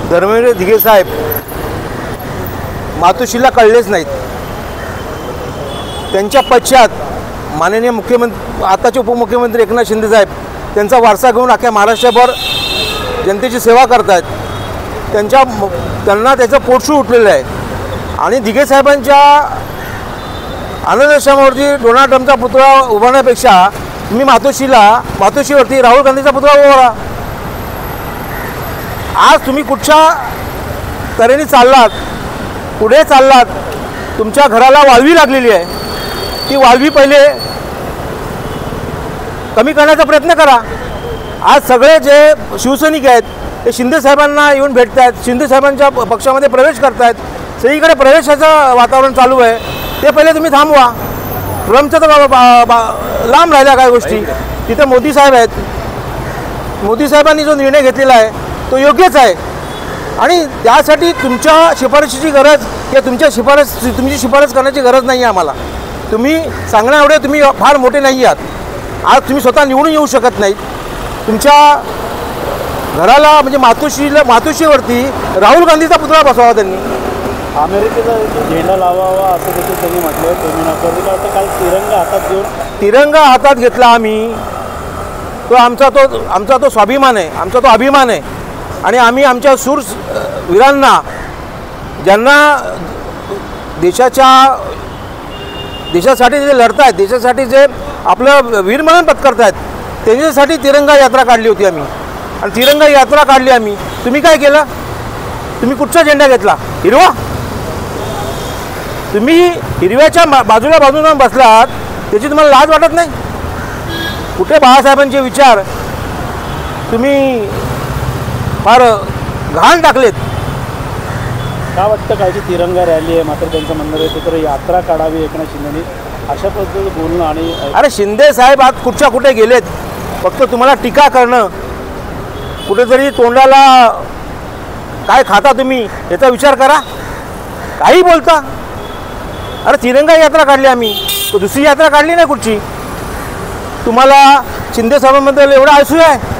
धर्मेंद्र दिघे साहेब मातोश्रीला कळलेच नाहीत। त्यांच्या पश्चात माननीय मुख्यमंत्री आताचे उपमुख्यमंत्री एकनाथ शिंदे साहेब त्यांचा वारसा घेऊन अख्ख्या महाराष्ट्रभर जनतेची सेवा करतात। त्यांना त्याचं पोटशू उठलेलं आहे आणि दिघे साहेबांच्या आनंदश्यामावरती डोनाल्ड ट्रम्पचा पुतळा उभारण्यापेक्षा तुम्ही मातोश्रीवरती राहुल गांधीचा पुतळा उभारा। आज तुम्ही कुठच्या तऱ्हेने चाललात, पुढे चाललात, तुमच्या घराला वाळवी लागलेली आहे, ती वाळवी पहिले कमी करण्याचा प्रयत्न करा। आज सगळे जे शिवसैनिक आहेत ते शिंदे साहेबांना येऊन भेटत आहेत, शिंदे साहेबांच्या पक्षामध्ये प्रवेश करत आहेत, सगळीकडे प्रवेशाचं वातावरण चालू आहे, ते पहिले तुम्ही थांबवा। ट्रम्पचं तर लांब राहिल्या काय गोष्टी, तिथे मोदी साहेब आहेत, मोदी साहेबांनी जो निर्णय घेतलेला आहे तो योग्यच आहे आणि त्यासाठी तुमच्या शिफारशीची गरज किंवा तुमची शिफारस करण्याची गरज नाही आहे आम्हाला। तुम्ही सांगण्या एवढे तुम्ही फार मोठे नाही आहात। आज तुम्ही स्वतः निवडून येऊ शकत नाही, तुमच्या घराला म्हणजे मातोश्रीवरती राहुल गांधीचा पुतळा बसवावा त्यांनी, अमेरिकेचा झेंडा लावावा असं देखील त्यांनी म्हटलं। तुम्ही काल तिरंगा हातात घेतला आम्ही, तो आमचा तो स्वाभिमान आहे, आमचा तो अभिमान आहे आणि आम्ही आमच्या शूर वीरांना ज्यांना देशासाठी जे लढत आहेत, देशासाठी जे आपलं वीरमरण पत्करत आहेत, त्यांच्यासाठी तिरंगा यात्रा काढली होती आम्ही आणि तिरंगा यात्रा काढली आम्ही। तुम्ही काय केलं? तुम्ही कुठचा झेंडा घेतला? हिरवा? तुम्ही हिरव्याच्या बाजूला बसलात, त्याची तुम्हाला लाज वाटत नाही? कुठे बाळासाहेबांचे विचार तुम्ही फार घाण टाकलेत। का वाटतं कायची तिरंगा रॅली आहे, मात्र त्यांचं म्हणणं आहे तर यात्रा काढावी एकनाथ शिंदेनी अशा पद्धतीने बोलणं। आणि अरे शिंदे साहेब आज कुठच्या कुठे गेलेत, फक्त तुम्हाला टीका करणं, कुठेतरी तोंडाला काय खाता तुम्ही याचा विचार करा, काही बोलता। अरे तिरंगा यात्रा काढली आम्ही, तो दुसरी यात्रा काढली नाही कुठची। तुम्हाला शिंदे साहेबांबद्दल एवढं आसू आहे,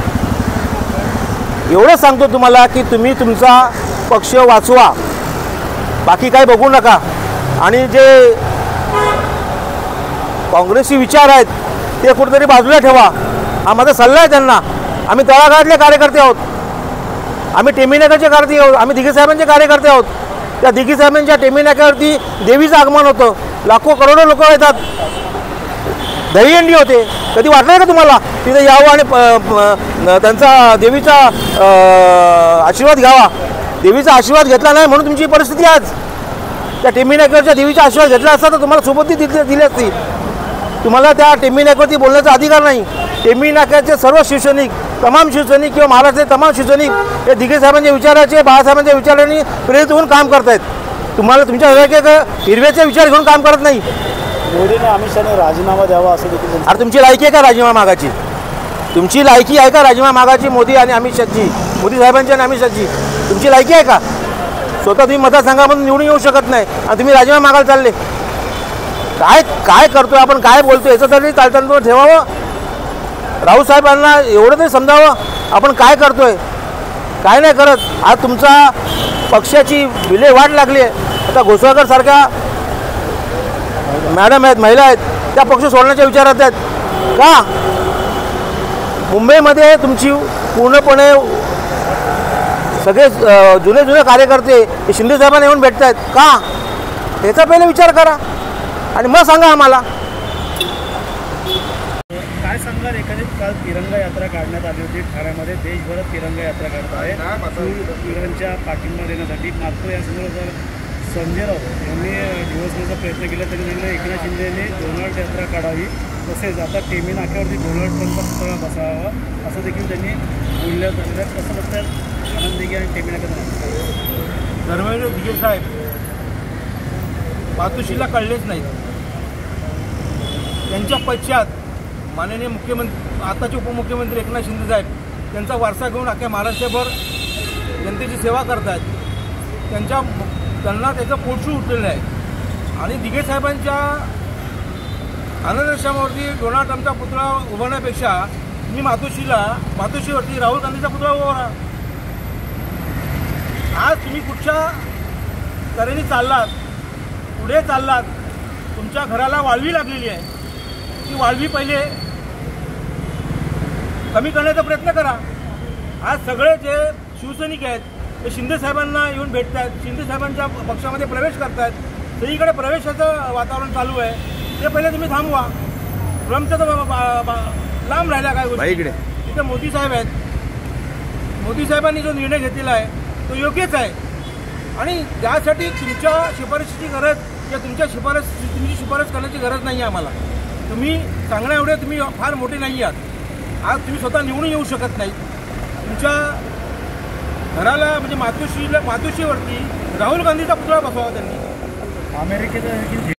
एवढं सांगतो तुम्हाला की तुम्ही तुमचा पक्ष वाचवा, बाकी काय बघू नका। आणि जे काँग्रेसी विचार आहेत ते कुठेतरी बाजूला ठेवा, हा माझा सल्ला आहे त्यांना। आम्ही तळागाळातले कार्यकर्ते आहोत, आम्ही टेमीनाक्याचे कार्यकर्ते आहोत, आम्ही दिघे साहेबांचे कार्यकर्ते आहोत। त्या दिघे साहेबांच्या टेमीनाक्यावरती देवीचं आगमन होतं, लाखो करोडो लोक येतात, दहीहंडी होते। कधी वाटलं का तुम्हाला तिथे यावं आणि त्यांचा देवीचा आशीर्वाद घ्यावा? देवीचा आशीर्वाद घेतला नाही म्हणून तुमची परिस्थिती आज। त्या टेमीनाक्यावरच्या देवीचा आशीर्वाद घेतला असता तर तुम्हाला सोबती दिली असती। तुम्हाला त्या टेमीनाक्यावरती बोलण्याचा अधिकार नाही। टेमीनाक्याचे सर्व शिवसैनिक, तमाम शिवसैनिक किंवा महाराष्ट्राचे तमाम शिवसैनिक हे दिघे साहेबांच्या विचाराचे, बाळासाहेबांच्या विचारांनी प्रेरित होऊन काम करत आहेत। तुम्हाला तुमच्या हिरव्याचे विचार घेऊन काम करत नाही। मोदीने अमित शहाने राजीनामा द्यावा असं देखील। अरे तुमची लायकी आहे का राजीनामा मागायची? तुमची लायकी आहे का राजीनामा मागायची? मोदी आणि अमित शहाची, मोदी साहेबांची आणि अमित शहाची तुमची लायकी आहे का? स्वतः तुम्ही मतदारसंघामधून निवडून येऊ शकत नाही आणि तुम्ही राजीनामा मागायला चालले। काय करतोय आपण, काय बोलतोय याचं तरी चालताना ठेवावं। राऊत साहेबांना एवढं तरी समजावं आपण काय करतोय, काय नाही करत। आज तुमचा पक्षाची विल्हेवाट लागली आहे। आता घोसाळकर सारख्या मॅडम आहेत, महिला आहेत, त्या पक्ष सोडण्याच्या विचारात आहेत का? मुंबईमध्ये तुमची पूर्णपणे सगळे जुने कार्यकर्ते शिंदे साहेबांना येऊन भेटत आहेत का? याचा पहिले विचार करा आणि मग सांगा आम्हाला। काय सांगणार? एखादी काल तिरंगा यात्रा काढण्यात आली होती ठाण्यामध्ये, देशभरात तिरंगा यात्रा काढत आहे वीरांच्या पाठिंबा देण्यासाठी। मात्र या संदर्भात संजय राऊत यांनी दिवसभराचा प्रयत्न केला, तरी त्यांना एकनाथ शिंदेने डोनाल्ड यात्रा काढावी, तसेच आता टेमी नाक्यावरती डोनाल्ड ट्रम्पचा पुतळा बसावा असं देखील त्यांनी बोलल्या। कसं बघतात आनंद दिघे आणि टेमी नाक्यात? धर्मेंद्र दिघे साहेब मातोश्रीला कळलेच नाहीत। त्यांच्या पश्चात माननीय मुख्यमंत्री आताचे उपमुख्यमंत्री एकनाथ शिंदे साहेब त्यांचा वारसा घेऊन अख्ख्या महाराष्ट्रभर जनतेची सेवा करत आहेत। त्यांना त्याचं पोटशू उठलेलं आहे आणि दिघे साहेबांच्या आनंदश्यामावरती डोनाल्ड ट्रम्पचा पुतळा उभारण्यापेक्षा तुम्ही मातोश्रीवरती राहुल गांधीचा पुतळा उभारा। तुम्ही कुठच्या तऱ्हेने चाललात, पुढे चाललात, तुमच्या घराला वाळवी लागलेली आहे, ती वाळवी पहिले कमी करण्याचा प्रयत्न करा. आज सगळे जे शिवसैनिक आहेत ते शिंदे साहेबांना येऊन भेटत आहेत, शिंदे साहेबांच्या पक्षामध्ये प्रवेश करत आहेत, सगळीकडे प्रवेशाचं वातावरण चालू आहे. ते पहिले तुम्ही थांबवा. ट्रम्पचं तर लांब राहिला काय गोष्टी. तिथे मोदी साहेब आहेत. मोदी साहेबांनी जो निर्णय घेतलेला आहे तो योग्यच आहे आणि त्यासाठी तुमच्या शिफारशीची गरज किंवा तुमची शिफारस करण्याची गरज नाही आहे आम्हाला. तुम्ही सांगण्या एवढे तुम्ही फार मोठे नाही आहात. आज तुम्ही स्वतः निवडून येऊ शकत नाही. तुमच्या घराला म्हणजे मातोश्रीवरती राहुल गांधीचा पुतळा बसवावा त्यांनी. अमेरिकेचं